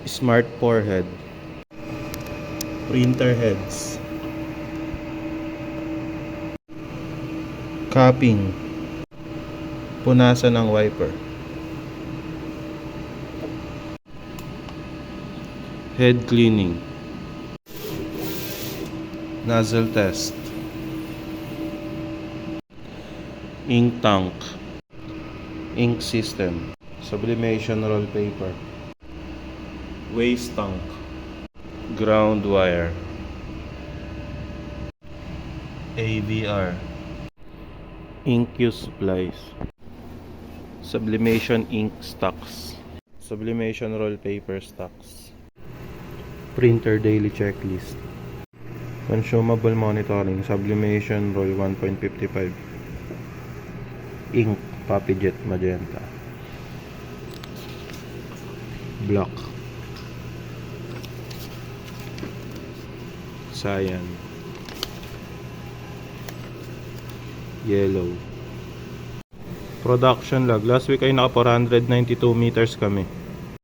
Smart forehead. Printer heads. Capping. Punasan ng wiper. Head cleaning. Nozzle test. Ink tank. Ink system. Sublimation roll paper. Waste tank. Ground wire. AVR. Ink use supplies. Sublimation ink stocks. Sublimation roll paper stocks. Printer daily checklist. Consumable monitoring. Sublimation roll 1.55. Ink Papijet magenta. Black. Cyan. Yellow. Production log. Last week ay naka 492 meters kami.